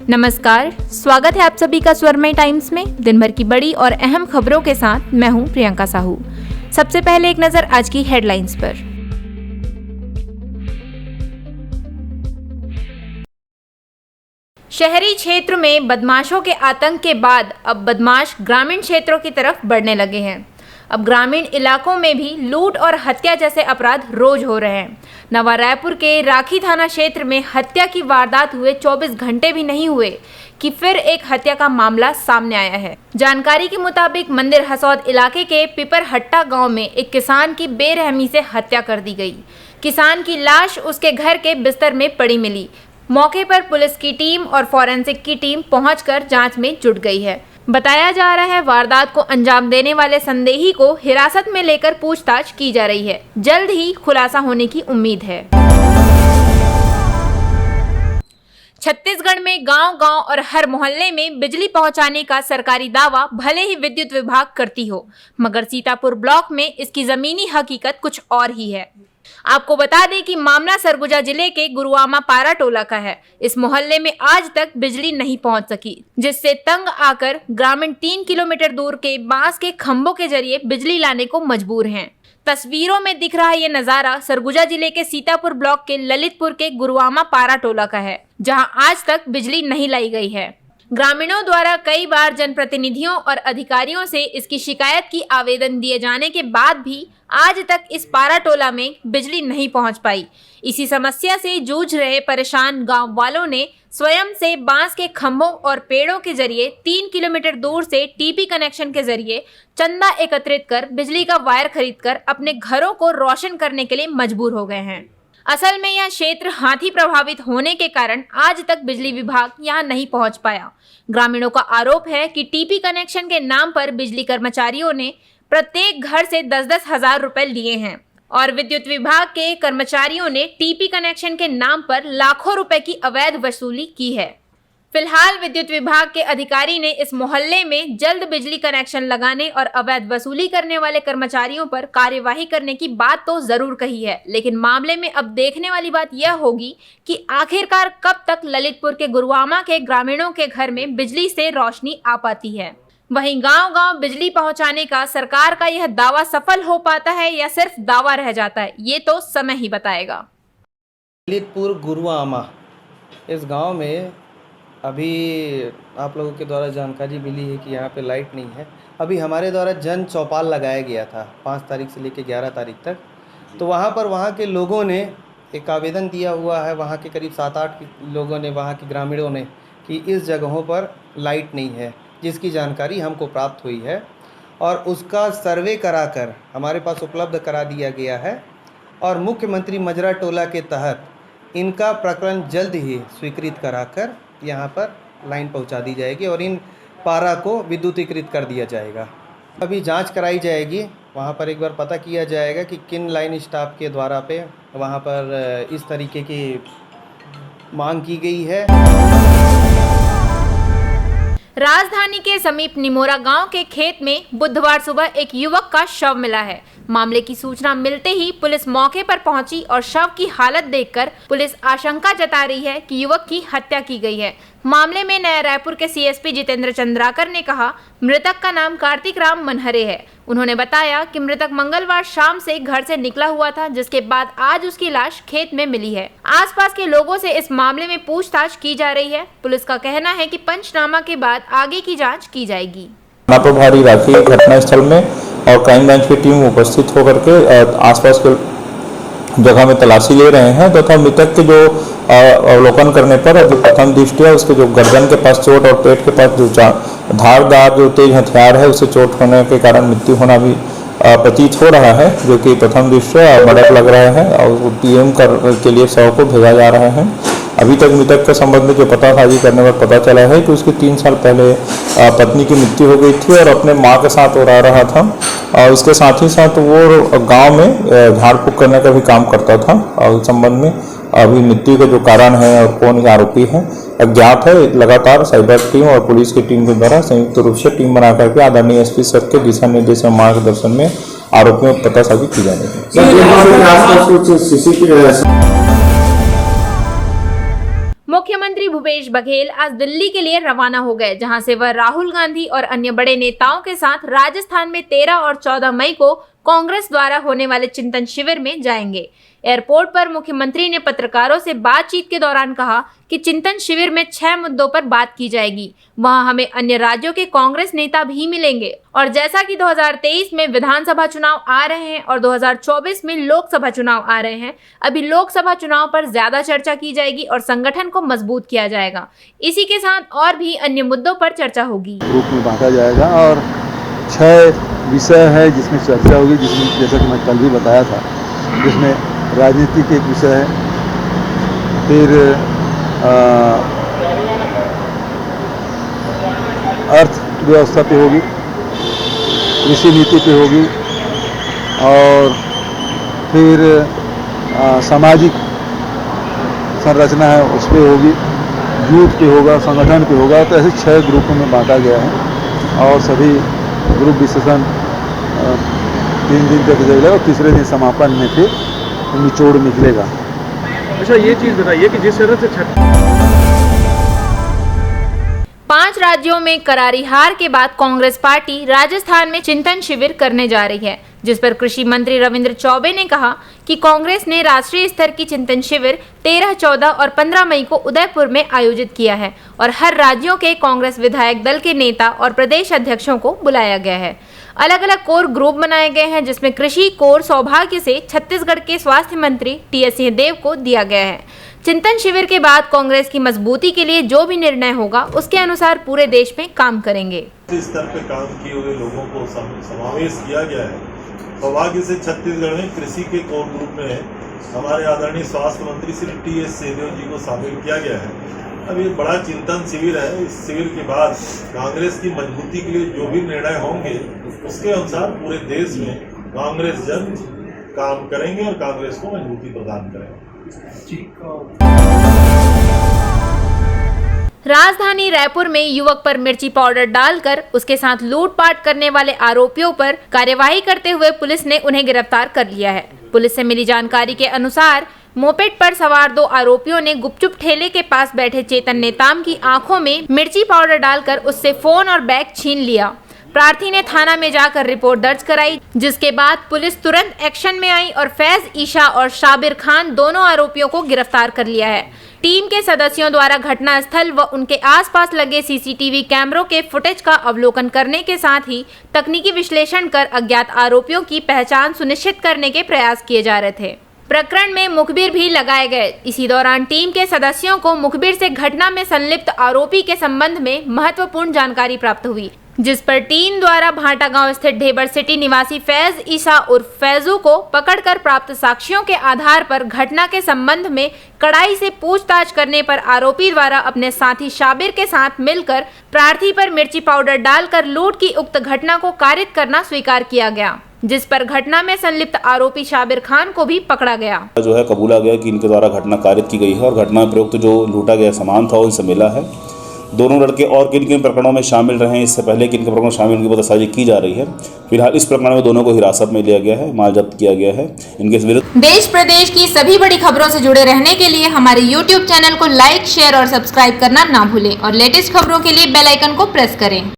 नमस्कार, स्वागत है आप सभी का स्वरमय टाइम्स में। दिन भर की बड़ी और अहम खबरों के साथ मैं हूं प्रियंका साहू। सबसे पहले एक नजर आज की हेडलाइंस पर। शहरी क्षेत्र में बदमाशों के आतंक के बाद अब बदमाश ग्रामीण क्षेत्रों की तरफ बढ़ने लगे हैं। अब ग्रामीण इलाकों में भी लूट और हत्या जैसे अपराध रोज हो रहे हैं। नवा रायपुर के राखी थाना क्षेत्र में हत्या की वारदात हुए 24 घंटे भी नहीं हुए कि फिर एक हत्या का मामला सामने आया है। जानकारी के मुताबिक मंदिर हसौद इलाके के पिपरहट्टा गांव में एक किसान की बेरहमी से हत्या कर दी गई। किसान की लाश उसके घर के बिस्तर में पड़ी मिली। मौके पर पुलिस की टीम और फॉरेंसिक की टीम पहुंचकर जांच में जुट गई है। बताया जा रहा है वारदात को अंजाम देने वाले संदेही को हिरासत में लेकर पूछताछ की जा रही है। जल्द ही खुलासा होने की उम्मीद है। छत्तीसगढ़ में गांव-गांव और हर मोहल्ले में बिजली पहुंचाने का सरकारी दावा भले ही विद्युत विभाग करती हो, मगर सीतापुर ब्लॉक में इसकी जमीनी हकीकत कुछ और ही है। आपको बता दें कि मामला सरगुजा जिले के गुरुआमा पारा टोला का है। इस मोहल्ले में आज तक बिजली नहीं पहुंच सकी, जिससे तंग आकर ग्रामीण 3 किलोमीटर दूर के बांस के खंभों के जरिए बिजली लाने को मजबूर हैं। तस्वीरों में दिख रहा ये नजारा सरगुजा जिले के सीतापुर ब्लॉक के ललितपुर के गुरुआमा पारा टोला का है, जहां आज तक बिजली नहीं लाई गई है। ग्रामीणों द्वारा कई बार जनप्रतिनिधियों और अधिकारियों से इसकी शिकायत की आवेदन दिए जाने के बाद भी आज तक इस पारा टोला में बिजली नहीं पहुंच पाई। इसी समस्या से जूझ रहे परेशान गांव वालों ने स्वयं से बांस के खंभों और पेड़ों के जरिए 3 किलोमीटर दूर से टीपी कनेक्शन के जरिए चंदा एकत्रित कर बिजली का वायर खरीदकर अपने घरों को रोशन करने के लिए मजबूर हो गए हैं। असल में यह क्षेत्र हाथी प्रभावित होने के कारण आज तक बिजली विभाग यहां नहीं पहुंच पाया। ग्रामीणों का आरोप है कि टीपी कनेक्शन के नाम पर बिजली कर्मचारियों ने प्रत्येक घर से 10-10 हजार रुपए लिए हैं और विद्युत विभाग के कर्मचारियों ने टीपी कनेक्शन के नाम पर लाखों रुपए की अवैध वसूली की है। फिलहाल विद्युत विभाग के अधिकारी ने इस मोहल्ले में जल्द बिजली कनेक्शन लगाने और अवैध वसूली करने वाले कर्मचारियों पर कार्यवाही करने की बात तो जरूर कही है, लेकिन मामले में अब देखने वाली बात यह होगी कि आखिरकार कब तक ललितपुर के गुरुआमा के ग्रामीणों के घर में बिजली से रोशनी आ पाती है। वहीं गांव-गांव बिजली पहुंचाने का सरकार का यह दावा सफल हो पाता है या सिर्फ दावा रह जाता है, ये तो समय ही बताएगा। ललितपुर गुरुआमा इस गांव में अभी आप लोगों के द्वारा जानकारी मिली है कि यहाँ पे लाइट नहीं है। अभी हमारे द्वारा जन चौपाल लगाया गया था 5 तारीख से लेकर 11 तारीख तक। तो वहाँ पर वहाँ के लोगों ने एक आवेदन दिया हुआ है, वहाँ के करीब 7-8 लोगों ने, वहाँ के ग्रामीणों ने, कि इस जगहों पर लाइट नहीं है, जिसकी जानकारी हमको प्राप्त हुई है और उसका सर्वे कराकर हमारे पास उपलब्ध करा दिया गया है और मुख्यमंत्री मजरा टोला के तहत इनका प्रकरण जल्द ही स्वीकृत कराकर यहाँ पर लाइन पहुँचा दी जाएगी और इन पारा को विद्युतीकृत कर दिया जाएगा। अभी जांच कराई जाएगी, वहाँ पर एक बार पता किया जाएगा कि किन लाइन स्टाफ के द्वारा पे वहाँ पर इस तरीके की मांग की गई है। राजधानी के समीप निमोरा गांव के खेत में बुधवार सुबह एक युवक का शव मिला है। मामले की सूचना मिलते ही पुलिस मौके पर पहुंची और शव की हालत देखकर पुलिस आशंका जता रही है कि युवक की हत्या की गई है। मामले में नया रायपुर के सीएसपी जितेंद्र चंद्राकर ने कहा, मृतक का नाम कार्तिक राम मनहरे है। उन्होंने बताया कि मृतक मंगलवार शाम से घर से निकला हुआ था, जिसके बाद आज उसकी लाश खेत में मिली है। आसपास के लोगों से इस मामले में पूछताछ की जा रही है। पुलिस का कहना है कि पंचनामा के बाद आगे की जाँच की जाएगी। प्रभारी राखी घटनास्थल में और क्राइम ब्रांच की टीम उपस्थित होकर के आसपास के जगह में तलाशी ले रहे हैं तथा मृतक के जो अवलोकन करने पर प्रथम दृष्टया उसके जो गर्दन के पास चोट और पेट के पास जो धारदार जो तेज हथियार है उससे चोट होने के कारण मृत्यु होना भी प्रतीत हो रहा है, जो कि प्रथम दृष्टया मर्डर लग रहा है और पीएम के लिए शव को भेजा जा रहा है। अभी तक मृतक के संबंध में जो पतासाजी करने पर पता चला है कि उसकी 3 साल पहले पत्नी की मृत्यु हो गई थी और अपने मां के साथ वो रह रहा था और इसके साथ ही साथ वो गांव में झाड़ फूक करने का भी काम करता था और इस संबंध में अभी मृत्यु का जो कारण है और कौन आरोपी है अज्ञात है। लगातार साइबर टीम और पुलिस की टीम के द्वारा संयुक्त रूप से टीम बना करके आदरणीय एसपी सर के दिशा निर्देश और मार्गदर्शन में आरोपियों को पतासाजी की जा रही है। मुख्यमंत्री भूपेश बघेल आज दिल्ली के लिए रवाना हो गए, जहां से वह राहुल गांधी और अन्य बड़े नेताओं के साथ राजस्थान में 13 और 14 मई को कांग्रेस द्वारा होने वाले चिंतन शिविर में जाएंगे। एयरपोर्ट पर मुख्यमंत्री ने पत्रकारों से बातचीत के दौरान कहा कि चिंतन शिविर में 6 मुद्दों पर बात की जाएगी। वहां हमें अन्य राज्यों के कांग्रेस नेता भी मिलेंगे और जैसा कि 2023 में विधानसभा चुनाव आ रहे हैं और 2024 में लोकसभा चुनाव आ रहे हैं, अभी लोकसभा चुनाव पर ज्यादा चर्चा की जाएगी और संगठन को मजबूत किया जाएगा। इसी के साथ और भी अन्य मुद्दों पर चर्चा होगी। ग्रुप में बांटा जाएगा और 6 विषय है जिसमें चर्चा होगी, जिसमें जैसा कि मैं कल भी बताया था, जिसमें राजनीति के एक विषय है, फिर अर्थव्यवस्था पे होगी, कृषि नीति पे होगी और फिर सामाजिक संरचना है उस पे होगी, यूथ पे होगा, संगठन पे होगा। तो ऐसे 6 ग्रुपों में बांटा गया है और सभी ग्रुप डिस्कशन 3 दिन तक चलेगा और तीसरे दिन समापन में फिर निचोड़ निकलेगा। अच्छा, ये चीज़ बताइए कि जिस तरह से 5 राज्यों में करारी हार के बाद कांग्रेस पार्टी राजस्थान में चिंतन शिविर करने जा रही है, जिस पर कृषि मंत्री रविंद्र चौबे ने कहा कि कांग्रेस ने राष्ट्रीय स्तर की चिंतन शिविर 13, 14 और 15 मई को उदयपुर में आयोजित किया है और हर राज्यों के कांग्रेस विधायक दल के नेता और प्रदेश अध्यक्षों को बुलाया गया है। अलग अलग कोर ग्रुप बनाए गए हैं, जिसमें कृषि कोर सौभाग्य से छत्तीसगढ़ के स्वास्थ्य मंत्री टी.एस. सिंहदेव को दिया गया है। चिंतन शिविर के बाद कांग्रेस की मजबूती के लिए जो भी निर्णय होगा उसके अनुसार पूरे देश में काम करेंगे। स्तर पे काम किए हुए लोगों को समावेश किया गया है। सौभाग्य से छत्तीसगढ़ में कृषि के कोर ग्रुप में हमारे आदरणीय स्वास्थ्य मंत्री श्री टी.एस. सिंहदेव जी को शामिल किया गया है। अब ये बड़ा चिंतन शिविर है। इस शिविर के बाद कांग्रेस की मजबूती के लिए जो भी निर्णय होंगे उसके अनुसार पूरे देश में कांग्रेस जन काम करेंगे और कांग्रेस को मजबूती प्रदान करेंगे। राजधानी रायपुर में युवक पर मिर्ची पाउडर डालकर उसके साथ लूटपाट करने वाले आरोपियों पर कार्यवाही करते हुए पुलिस ने उन्हें गिरफ्तार कर लिया है। पुलिस से मिली जानकारी के अनुसार मोपेड पर सवार 2 आरोपियों ने गुपचुप ठेले के पास बैठे चेतन नेताम की आंखों में मिर्ची पाउडर डालकर उससे फोन और बैग छीन लिया। प्रार्थी ने थाना में जाकर रिपोर्ट दर्ज कराई, जिसके बाद पुलिस तुरंत एक्शन में आई और फैज ईशा और शाबिर खान दोनों आरोपियों को गिरफ्तार कर लिया है। टीम के सदस्यों द्वारा घटनास्थल व उनके आसपास लगे सीसीटीवी कैमरों के फुटेज का अवलोकन करने के साथ ही तकनीकी विश्लेषण कर अज्ञात आरोपियों की पहचान सुनिश्चित करने के प्रयास किए जा रहे थे। प्रकरण में मुखबिर भी लगाए गए। इसी दौरान टीम के सदस्यों को मुखबिर से घटना में संलिप्त आरोपी के संबंध में महत्वपूर्ण जानकारी प्राप्त हुई, जिस पर टीम द्वारा भाटा गांव स्थित ढेबर सिटी निवासी फैज ईसा उर्फ फैजू को पकड़कर प्राप्त साक्ष्यों के आधार पर घटना के संबंध में कड़ाई से पूछताछ करने पर आरोपी द्वारा अपने साथी शाबिर के साथ मिलकर प्रार्थी पर मिर्ची पाउडर डालकर लूट की उक्त घटना को कारित करना स्वीकार किया गया, जिस पर घटना में संलिप्त आरोपी शाबिर खान को भी पकड़ा गया। जो है कबूला गया कि इनके द्वारा घटना कारित की गई है और घटना में प्रयुक्त जो लूटा गया सामान था उनसे मिला है। दोनों लड़के और किन किन प्रकरणों में शामिल रहे हैं, इससे पहले किन किन प्रकरणों में शामिल उनकी बतासाजी की जा रही है। फिलहाल इस प्रकरण में दोनों को हिरासत में लिया गया है, माल जब्त किया गया है। इनके विरुद्ध देश प्रदेश की सभी बड़ी खबरों से जुड़े रहने के लिए हमारे YouTube चैनल को लाइक, शेयर और सब्सक्राइब करना ना भूलें और लेटेस्ट खबरों के लिए बेल आइकन को प्रेस करें।